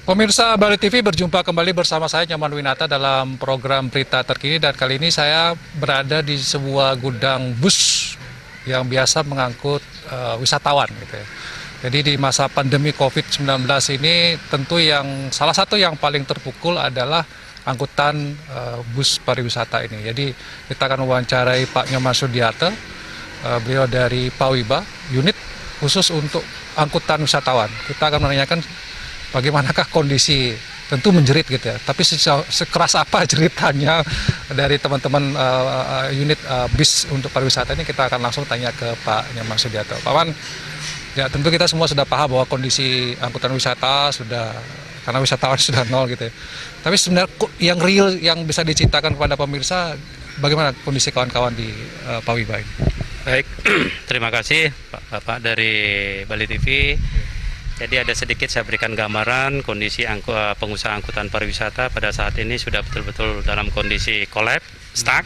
Pemirsa Bali TV, berjumpa kembali bersama saya Nyoman Winata dalam program Berita Terkini, dan kali ini saya berada di sebuah gudang bus yang biasa mengangkut wisatawan gitu ya. Jadi di masa pandemi COVID-19 ini tentu yang salah satu yang paling terpukul adalah angkutan bus pariwisata ini. Jadi kita akan wawancarai Pak Nyoman Sudiarte, beliau dari Pawiba, unit khusus untuk angkutan wisatawan. Kita akan menanyakan bagaimanakah kondisi, tentu menjerit gitu ya, tapi sekeras apa jeritannya dari teman-teman unit bis untuk pariwisata ini, kita akan langsung tanya ke Pak Nyoman Sudiarte. Pak Wan, ya tentu kita semua sudah paham bahwa kondisi angkutan wisata sudah, karena wisatawan sudah nol gitu ya. Tapi sebenarnya yang real yang bisa diceritakan kepada pemirsa, bagaimana kondisi kawan-kawan di Pawiba ini? Baik, terima kasih Bapak dari Bali TV. Jadi ada sedikit saya berikan gambaran kondisi pengusaha angkutan pariwisata pada saat ini sudah betul-betul dalam kondisi collapse, stuck,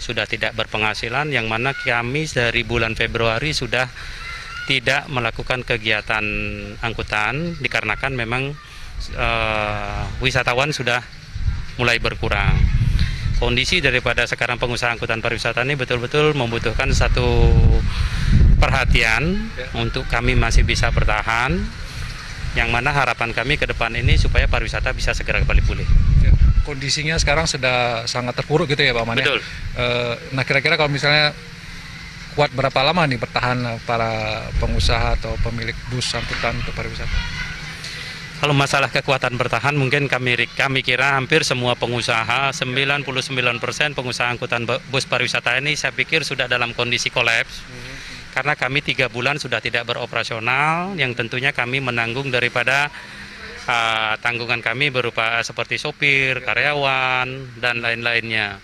sudah tidak berpenghasilan, yang mana kami dari bulan Februari sudah tidak melakukan kegiatan angkutan dikarenakan memang wisatawan sudah mulai berkurang. Kondisi daripada sekarang pengusaha angkutan pariwisata ini betul-betul membutuhkan satu perhatian untuk kami masih bisa bertahan, yang mana harapan kami ke depan ini supaya pariwisata bisa segera kembali pulih. Kondisinya sekarang sudah sangat terpuruk gitu ya Pak Man. Betul. Nah kira-kira kalau misalnya kuat berapa lama nih bertahan para pengusaha atau pemilik bus angkutan untuk pariwisata? Kalau masalah kekuatan bertahan, mungkin kami kira hampir semua pengusaha, 99% pengusaha angkutan bus pariwisata ini saya pikir sudah dalam kondisi kolaps. Karena kami 3 bulan sudah tidak beroperasional, yang tentunya kami menanggung daripada tanggungan kami berupa seperti sopir, karyawan, dan lain-lainnya.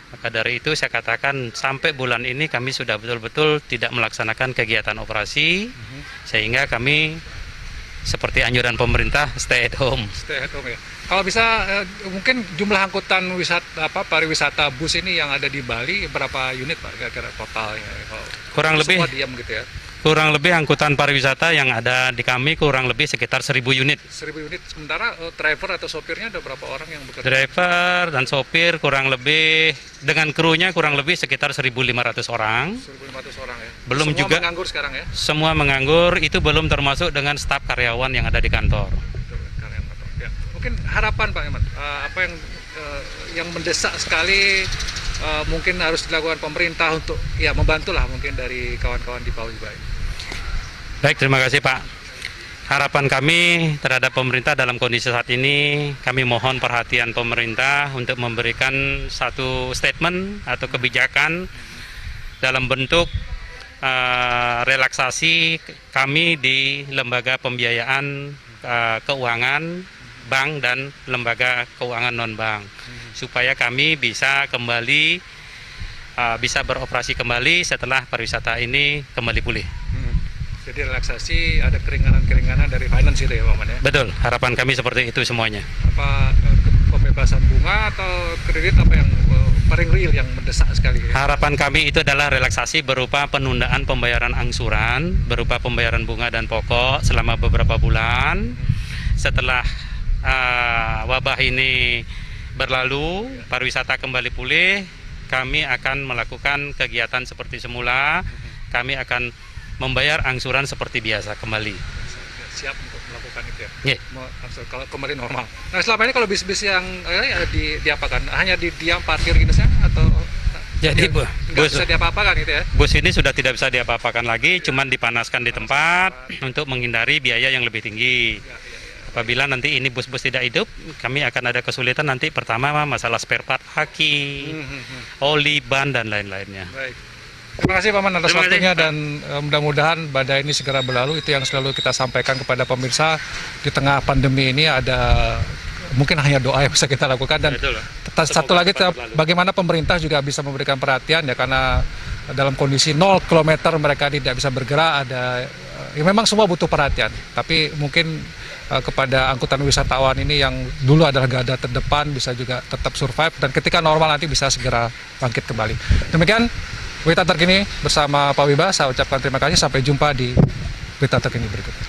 Maka dari itu saya katakan sampai bulan ini kami sudah betul-betul tidak melaksanakan kegiatan operasi, sehingga kami seperti anjuran pemerintah stay at home. Stay at home ya. Kalau bisa mungkin jumlah angkutan pariwisata bus ini yang ada di Bali berapa unit Pak kira-kira totalnya? Kurang lebih semua diam gitu ya. Kurang lebih angkutan pariwisata yang ada di kami kurang lebih sekitar 1.000 unit. 1.000 unit. Sementara driver atau sopirnya ada berapa orang yang bekerja? Driver dan sopir kurang lebih dengan krunya kurang lebih sekitar 1.500 orang. 1.500 orang ya. Belum semua juga menganggur sekarang ya. Semua menganggur, itu belum termasuk dengan staf karyawan yang ada di kantor. Ya. Mungkin harapan Pak Nyoman, apa yang mendesak sekali mungkin harus dilakukan pemerintah untuk ya membantulah mungkin dari kawan-kawan di Pawiba ini. Baik, terima kasih Pak. Harapan kami terhadap pemerintah dalam kondisi saat ini, kami mohon perhatian pemerintah untuk memberikan satu statement atau kebijakan dalam bentuk relaksasi kami di lembaga pembiayaan keuangan, bank dan lembaga keuangan non-bank, supaya kami bisa kembali bisa beroperasi kembali setelah pariwisata ini kembali pulih. Jadi relaksasi, ada keringanan-keringanan dari finance itu ya Pak Man ya? Betul, harapan kami seperti itu semuanya. Apa pembebasan bunga atau kredit, apa yang paling real yang mendesak sekali? Harapan kami itu adalah relaksasi berupa penundaan pembayaran angsuran, berupa pembayaran bunga dan pokok selama beberapa bulan. Setelah wabah ini berlalu, pariwisata kembali pulih, kami akan melakukan kegiatan seperti semula. Kami akan membayar angsuran seperti biasa kembali. Siap untuk melakukan itu ya? Yeah. Kalau kembali normal. Nah selama ini kalau bis-bis yang diapakan? Hanya diam parkir gitu sih atau jadi bus bisa diapa-apakan gitu ya? Bus ini sudah tidak bisa diapa-apakan lagi, cuman dipanaskan di tempat untuk menghindari biaya yang lebih tinggi. Apabila nanti ini bus-bus tidak hidup, kami akan ada kesulitan nanti, pertama masalah spare part aki, oli, ban, dan lain-lainnya. Baik. Terima kasih Pak Man atas waktunya, dan mudah-mudahan badai ini segera berlalu. Itu yang selalu kita sampaikan kepada pemirsa di tengah pandemi ini. Ada mungkin hanya doa yang bisa kita lakukan, dan satu lagi bagaimana pemerintah juga bisa memberikan perhatian ya, karena dalam kondisi 0 km mereka tidak bisa bergerak. Ada ya memang semua butuh perhatian, tapi mungkin kepada angkutan wisatawan ini yang dulu adalah garda terdepan bisa juga tetap survive, dan ketika normal nanti bisa segera bangkit kembali. Demikian Berita Terkini bersama Pawiba, saya ucapkan terima kasih, sampai jumpa di Berita Terkini berikutnya.